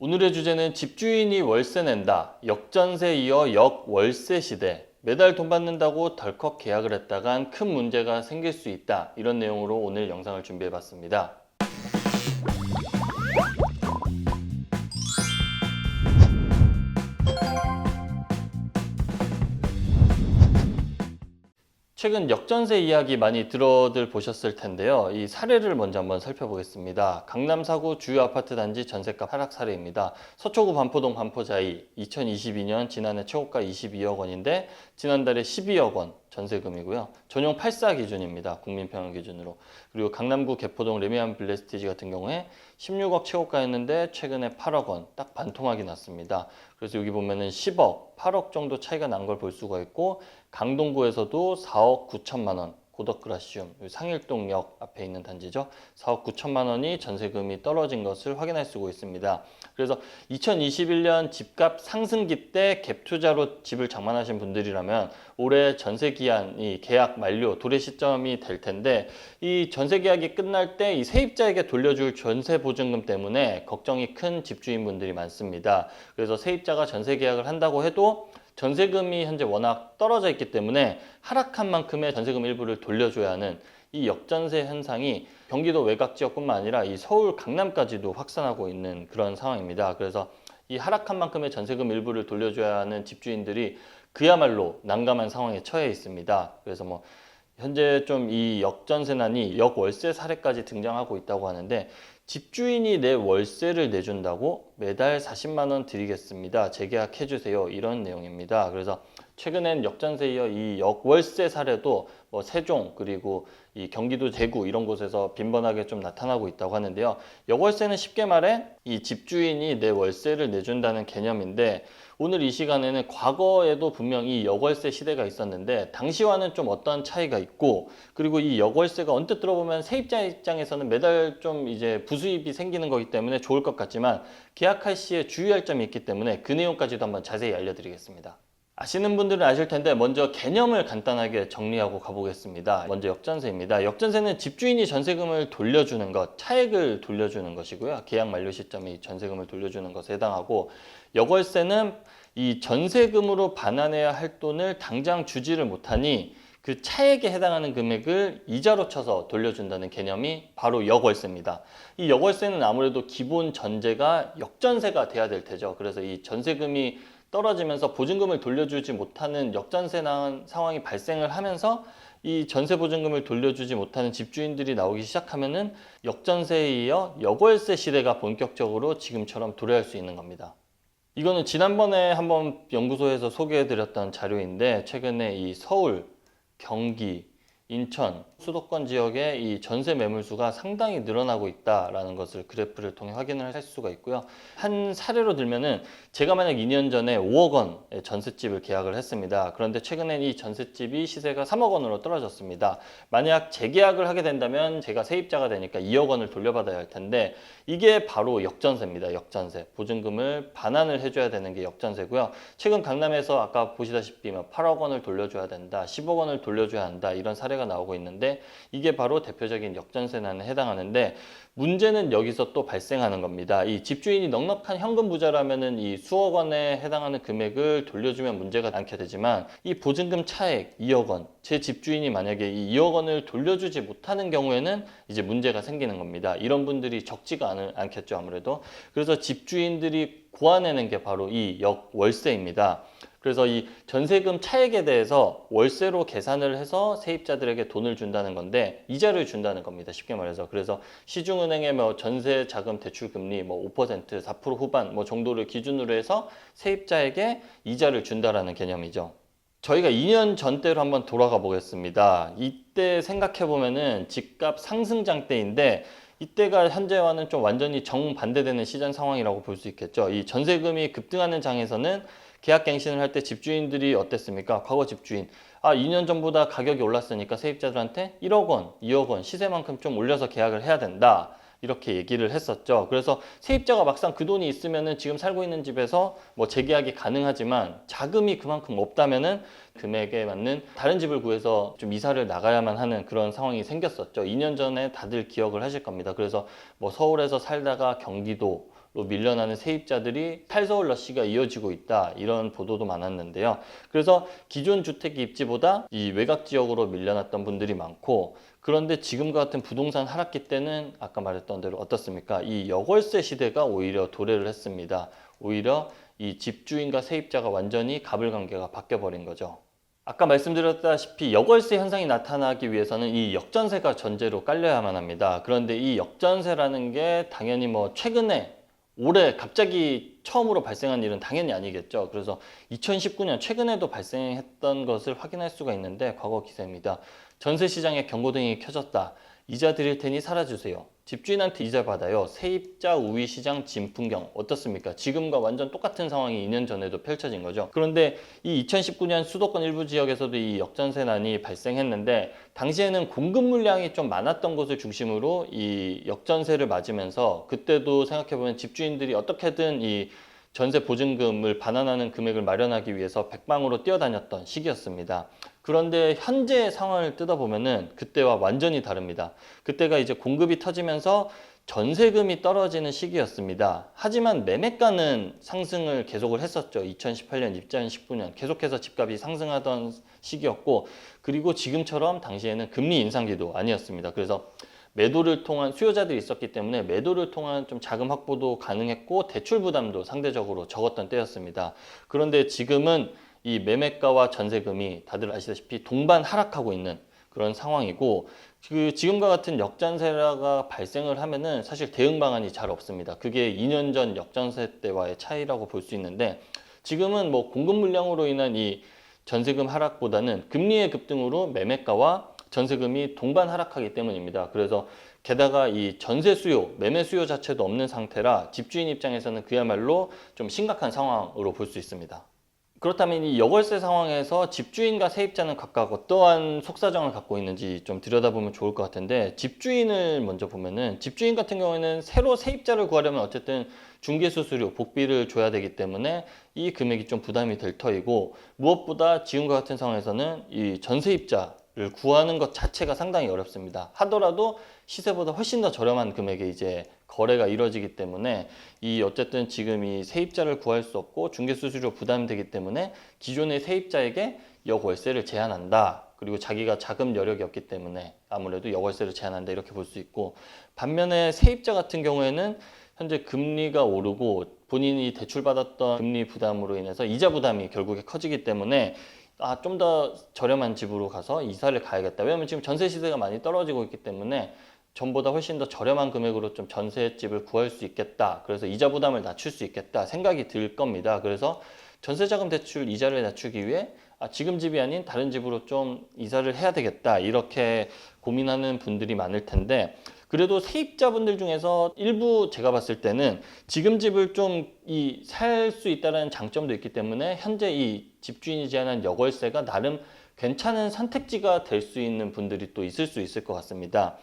오늘의 주제는 집주인이 월세 낸다. 역전세 이어 역월세 시대. 매달 돈 받는다고 덜컥 계약을 했다간 큰 문제가 생길 수 있다. 이런 내용으로 오늘 영상을 준비해 봤습니다. 최근 역전세 이야기 많이 들어들 보셨을 텐데요. 이 사례를 먼저 한번 살펴보겠습니다. 강남 사구 주요 아파트 단지 전세값 하락 사례입니다. 서초구 반포동 반포자이 2022년 지난해 최고가 22억 원인데 지난달에 12억 원 전세금이고요. 전용 8사 기준입니다. 국민평형 기준으로. 그리고 강남구 개포동 레미안 빌레스티지 같은 경우에 16억 최고가였는데 최근에 8억 원 딱 반토막이 났습니다. 그래서 여기 보면은 10억, 8억 정도 차이가 난 걸 볼 수가 있고 강동구에서도 4억 9천만 원, 고덕그라시움 상일동역 앞에 있는 단지죠. 4억 9천만 원이 전세금이 떨어진 것을 확인할 수가 있습니다. 그래서 2021년 집값 상승기 때 갭 투자로 집을 장만하신 분들이라면 올해 전세 기한이 계약 만료 도래 시점이 될 텐데 이 전세 계약이 끝날 때 이 세입자에게 돌려줄 전세 보증금 때문에 걱정이 큰 집주인분들이 많습니다. 그래서 세입자가 전세 계약을 한다고 해도 전세금이 현재 워낙 떨어져 있기 때문에 하락한 만큼의 전세금 일부를 돌려줘야 하는 이 역전세 현상이 경기도 외곽 지역뿐만 아니라 이 서울 강남까지도 확산하고 있는 그런 상황입니다. 그래서 이 하락한 만큼의 전세금 일부를 돌려줘야 하는 집주인들이 그야말로 난감한 상황에 처해 있습니다. 그래서 뭐 현재 좀 이 역전세난이 역월세 사례까지 등장하고 있다고 하는데 집주인이 내 월세를 내준다고 매달 40만 원 드리겠습니다. 재계약해 주세요. 이런 내용입니다. 그래서 최근엔 역전세 이어 이 역월세 사례도 뭐 세종 그리고 이 경기도 대구 이런 곳에서 빈번하게 좀 나타나고 있다고 하는데요. 역월세는 쉽게 말해 이 집주인이 내 월세를 내준다는 개념인데 오늘 이 시간에는 과거에도 분명히 역월세 시대가 있었는데 당시와는 좀 어떤 차이가 있고 그리고 이 역월세가 언뜻 들어보면 세입자 입장에서는 매달 좀 이제 부수입이 생기는 거기 때문에 좋을 것 같지만 계약할 시에 주의할 점이 있기 때문에 그 내용까지도 한번 자세히 알려드리겠습니다. 아시는 분들은 아실 텐데 먼저 개념을 간단하게 정리하고 가보겠습니다. 먼저 역전세입니다. 역전세는 집주인이 전세금을 돌려주는 것, 차액을 돌려주는 것이고요. 계약 만료 시점이 전세금을 돌려주는 것에 해당하고 역월세는 이 전세금으로 반환해야 할 돈을 당장 주지를 못하니 그 차액에 해당하는 금액을 이자로 쳐서 돌려준다는 개념이 바로 역월세입니다. 이 역월세는 아무래도 기본 전제가 역전세가 돼야 될 테죠. 그래서 이 전세금이 떨어지면서 보증금을 돌려주지 못하는 역전세 상황이 발생을 하면서 이 전세 보증금을 돌려주지 못하는 집주인들이 나오기 시작하면은 역전세에 이어 역월세 시대가 본격적으로 지금처럼 도래할 수 있는 겁니다. 이거는 지난번에 한번 연구소에서 소개해드렸던 자료인데 최근에 이 서울, 경기, 인천, 수도권 지역의 이 전세 매물수가 상당히 늘어나고 있다라는 것을 그래프를 통해 확인을 할 수가 있고요. 한 사례로 들면은 제가 만약 2년 전에 5억 원의 전셋집을 계약을 했습니다. 그런데 최근엔 이 전셋집이 시세가 3억 원으로 떨어졌습니다. 만약 재계약을 하게 된다면 제가 세입자가 되니까 2억 원을 돌려받아야 할 텐데 이게 바로 역전세입니다. 역전세. 보증금을 반환을 해줘야 되는 게 역전세고요. 최근 강남에서 아까 보시다시피 8억 원을 돌려줘야 된다, 10억 원을 돌려줘야 한다 이런 사례가 나오고 있는데 이게 바로 대표적인 역전세난에 해당하는데 문제는 여기서 또 발생하는 겁니다. 이 집주인이 넉넉한 현금 부자라면은 이 수억 원에 해당하는 금액을 돌려주면 문제가 않게 되지만 이 보증금 차액 2억 원, 제 집주인이 만약에 이 2억 원을 돌려주지 못하는 경우에는 이제 문제가 생기는 겁니다. 이런 분들이 적지가 않겠죠, 아무래도. 그래서 집주인들이 구하내는 게 바로 이 역월세입니다. 그래서 이 전세금 차액에 대해서 월세로 계산을 해서 세입자들에게 돈을 준다는 건데 이자를 준다는 겁니다. 쉽게 말해서. 그래서 시중은행의 뭐 전세 자금 대출 금리 뭐 5%, 4% 후반 뭐 정도를 기준으로 해서 세입자에게 이자를 준다라는 개념이죠. 저희가 2년 전대로 한번 돌아가 보겠습니다. 이때 생각해 보면은 집값 상승장 때인데 이때가 현재와는 좀 완전히 정반대되는 시장 상황이라고 볼 수 있겠죠. 이 전세금이 급등하는 장에서는 계약갱신을 할 때 집주인들이 어땠습니까? 과거 집주인. 2년 전보다 가격이 올랐으니까 세입자들한테 1억 원, 2억 원 시세만큼 좀 올려서 계약을 해야 된다. 이렇게 얘기를 했었죠. 그래서 세입자가 막상 그 돈이 있으면은 지금 살고 있는 집에서 뭐 재계약이 가능하지만 자금이 그만큼 없다면은 금액에 맞는 다른 집을 구해서 좀 이사를 나가야만 하는 그런 상황이 생겼었죠. 2년 전에 다들 기억을 하실 겁니다. 그래서 뭐 서울에서 살다가 경기도 밀려나는 세입자들이 탈서울 러시가 이어지고 있다, 이런 보도도 많았는데요. 그래서 기존 주택 입지보다 이 외곽 지역으로 밀려났던 분들이 많고, 그런데 지금과 같은 부동산 하락기 때는 아까 말했던 대로 어떻습니까? 이 여월세 시대가 오히려 도래를 했습니다. 오히려 이 집주인과 세입자가 완전히 갑을관계가 바뀌어버린 거죠. 아까 말씀드렸다시피 여월세 현상이 나타나기 위해서는 이 역전세가 전제로 깔려야만 합니다. 그런데 이 역전세라는 게 당연히 뭐 최근에 올해 갑자기 처음으로 발생한 일은 당연히 아니겠죠. 그래서 2019년 최근에도 발생했던 것을 확인할 수가 있는데, 과거 기사입니다. 전세 시장에 경고등이 켜졌다. 이자 드릴 테니 살아주세요. 집주인한테 이자 받아요. 세입자 우위 시장 진풍경. 어떻습니까? 지금과 완전 똑같은 상황이 2년 전에도 펼쳐진 거죠. 그런데 이 2019년 수도권 일부 지역에서도 이 역전세난이 발생했는데, 당시에는 공급 물량이 좀 많았던 곳을 중심으로 이 역전세를 맞으면서, 그때도 생각해보면 집주인들이 어떻게든 이 전세 보증금을 반환하는 금액을 마련하기 위해서 백방으로 뛰어다녔던 시기였습니다. 그런데 현재 상황을 뜯어보면은 그때와 완전히 다릅니다. 그때가 이제 공급이 터지면서 전세금이 떨어지는 시기였습니다. 하지만 매매가는 상승을 계속을 했었죠. 2018년, 2019년 계속해서 집값이 상승하던 시기였고, 그리고 지금처럼 당시에는 금리 인상기도 아니었습니다. 그래서 매도를 통한 수요자들이 있었기 때문에 매도를 통한 좀 자금 확보도 가능했고, 대출 부담도 상대적으로 적었던 때였습니다. 그런데 지금은 이 매매가와 전세금이 다들 아시다시피 동반 하락하고 있는 그런 상황이고, 그 지금과 같은 역전세가 발생을 하면은 사실 대응 방안이 잘 없습니다. 그게 2년 전 역전세 때와의 차이라고 볼 수 있는데, 지금은 뭐 공급 물량으로 인한 이 전세금 하락보다는 금리의 급등으로 매매가와 전세금이 동반 하락하기 때문입니다. 그래서 게다가 이 전세 수요, 매매 수요 자체도 없는 상태라 집주인 입장에서는 그야말로 좀 심각한 상황으로 볼 수 있습니다. 그렇다면 이 여월세 상황에서 집주인과 세입자는 각각 어떠한 속사정을 갖고 있는지 좀 들여다보면 좋을 것 같은데, 집주인을 먼저 보면은, 집주인 같은 경우에는 새로 세입자를 구하려면 어쨌든 중개수수료, 복비를 줘야 되기 때문에 이 금액이 좀 부담이 될 터이고, 무엇보다 지금과 같은 상황에서는 이 전세입자를 구하는 것 자체가 상당히 어렵습니다. 하더라도 시세보다 훨씬 더 저렴한 금액에 이제 거래가 이루어지기 때문에, 이 어쨌든 지금 이 세입자를 구할 수 없고 중개수수료 부담되기 때문에 기존의 세입자에게 역월세를 제한한다. 그리고 자기가 자금 여력이 없기 때문에 아무래도 역월세를 제한한다, 이렇게 볼 수 있고, 반면에 세입자 같은 경우에는 현재 금리가 오르고 본인이 대출받았던 금리 부담으로 인해서 이자 부담이 결국에 커지기 때문에 좀 더 저렴한 집으로 가서 이사를 가야겠다. 왜냐면 지금 전세 시세가 많이 떨어지고 있기 때문에 전보다 훨씬 더 저렴한 금액으로 좀 전세집을 구할 수 있겠다. 그래서 이자 부담을 낮출 수 있겠다 생각이 들 겁니다. 그래서 전세자금 대출 이자를 낮추기 위해 지금 집이 아닌 다른 집으로 좀 이사를 해야 되겠다, 이렇게 고민하는 분들이 많을 텐데, 그래도 세입자분들 중에서 일부 제가 봤을 때는 지금 집을 좀 살 수 있다는 장점도 있기 때문에 현재 이 집주인이 제한한 역월세가 나름 괜찮은 선택지가 될 수 있는 분들이 또 있을 수 있을 것 같습니다.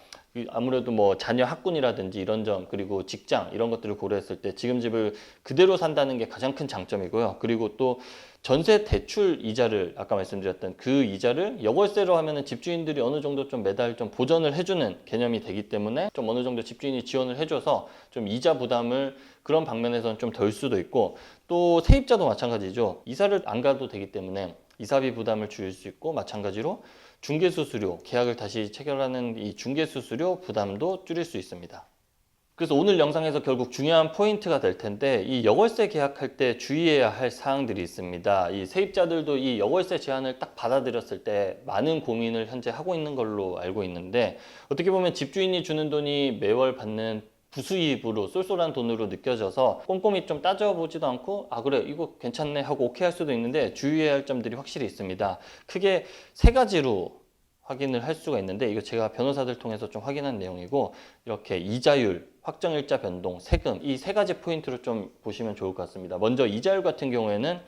아무래도 뭐 자녀 학군이라든지 이런 점, 그리고 직장, 이런 것들을 고려했을 때 지금 집을 그대로 산다는 게 가장 큰 장점이고요. 그리고 또 전세 대출 이자를, 아까 말씀드렸던 그 이자를 역월세로 하면은 집주인들이 어느 정도 좀 매달 좀 보전을 해주는 개념이 되기 때문에 좀 어느 정도 집주인이 지원을 해줘서 좀 이자 부담을 그런 방면에서는 좀 덜 수도 있고, 또 세입자도 마찬가지죠. 이사를 안 가도 되기 때문에 이사비 부담을 줄일 수 있고, 마찬가지로 중개수수료, 계약을 다시 체결하는 이 중개수수료 부담도 줄일 수 있습니다. 그래서 오늘 영상에서 결국 중요한 포인트가 될 텐데, 이 역월세 계약할 때 주의해야 할 사항들이 있습니다. 이 세입자들도 이 역월세 제한을 딱 받아들였을 때 많은 고민을 현재 하고 있는 걸로 알고 있는데, 어떻게 보면 집주인이 주는 돈이 매월 받는 부수입으로 쏠쏠한 돈으로 느껴져서 꼼꼼히 좀 따져보지도 않고 그래 이거 괜찮네 하고 오케이 할 수도 있는데, 주의해야 할 점들이 확실히 있습니다. 크게 세 가지로 확인을 할 수가 있는데, 이거 제가 변호사들 통해서 좀 확인한 내용이고, 이렇게 이자율, 확정일자 변동, 세금, 이 세 가지 포인트로 좀 보시면 좋을 것 같습니다. 먼저 이자율 같은 경우에는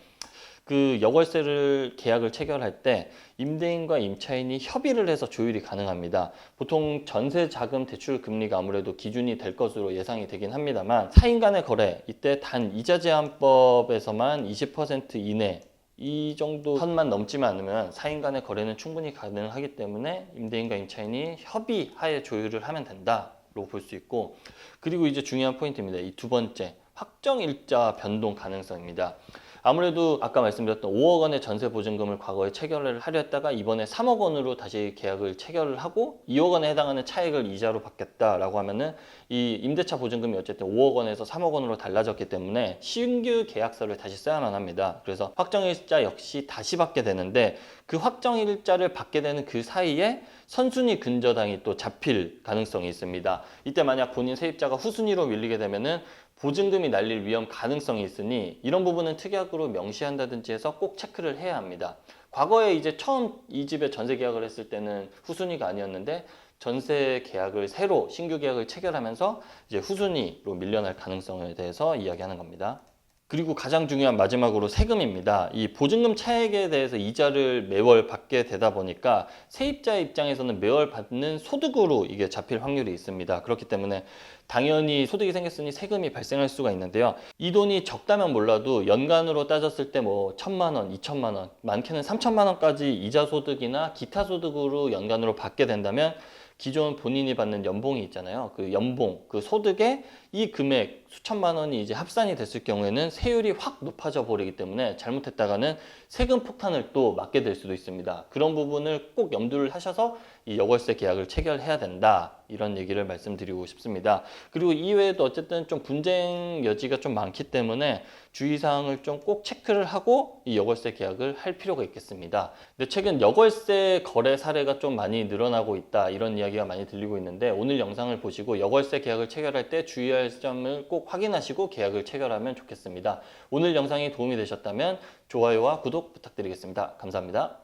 그 역월세를 계약을 체결할 때 임대인과 임차인이 협의를 해서 조율이 가능합니다. 보통 전세 자금 대출 금리가 아무래도 기준이 될 것으로 예상이 되긴 합니다만, 사인 간의 거래, 이때 단 이자 제한법에서만 20% 이내 이 정도 선만 넘지만 않으면 사인 간의 거래는 충분히 가능하기 때문에 임대인과 임차인이 협의하에 조율을 하면 된다로 볼 수 있고, 그리고 이제 중요한 포인트입니다. 이 두 번째, 확정일자 변동 가능성입니다. 아무래도 아까 말씀드렸던 5억 원의 전세 보증금을 과거에 체결을 하려 했다가 이번에 3억 원으로 다시 계약을 체결을 하고 2억 원에 해당하는 차액을 이자로 받겠다라고 하면은 이 임대차 보증금이 어쨌든 5억 원에서 3억 원으로 달라졌기 때문에 신규 계약서를 다시 써야만 합니다. 그래서 확정일자 역시 다시 받게 되는데 그 확정일자를 받게 되는 그 사이에 선순위 근저당이 또 잡힐 가능성이 있습니다. 이때 만약 본인 세입자가 후순위로 밀리게 되면은 보증금이 날릴 위험 가능성이 있으니 이런 부분은 특약으로 명시한다든지 해서 꼭 체크를 해야 합니다. 과거에 이제 처음 이 집에 전세 계약을 했을 때는 후순위가 아니었는데 전세 계약을 새로 신규 계약을 체결하면서 이제 후순위로 밀려날 가능성에 대해서 이야기하는 겁니다. 그리고 가장 중요한 마지막으로 세금입니다. 이 보증금 차액에 대해서 이자를 매월 받게 되다 보니까 세입자의 입장에서는 매월 받는 소득으로 이게 잡힐 확률이 있습니다. 그렇기 때문에 당연히 소득이 생겼으니 세금이 발생할 수가 있는데요. 이 돈이 적다면 몰라도 연간으로 따졌을 때 뭐 1,000만 원, 2,000만 원, 많게는 3,000만 원까지 이자 소득이나 기타 소득으로 연간으로 받게 된다면 기존 본인이 받는 연봉이 있잖아요. 그 연봉, 그 소득에 이 금액 수천만 원이 이제 합산이 됐을 경우에는 세율이 확 높아져 버리기 때문에 잘못했다가는 세금 폭탄을 또 맞게 될 수도 있습니다. 그런 부분을 꼭 염두를 하셔서 이 여월세 계약을 체결해야 된다. 이런 얘기를 말씀드리고 싶습니다. 그리고 이외에도 어쨌든 좀 분쟁 여지가 좀 많기 때문에 주의사항을 좀 꼭 체크를 하고 이 여월세 계약을 할 필요가 있겠습니다. 근데 최근 여월세 거래 사례가 좀 많이 늘어나고 있다. 이런 이야기가 많이 들리고 있는데 오늘 영상을 보시고 여월세 계약을 체결할 때 주의할 점을 꼭 확인하시고 계약을 체결하면 좋겠습니다. 오늘 영상이 도움이 되셨다면 좋아요와 구독 부탁드리겠습니다. 감사합니다.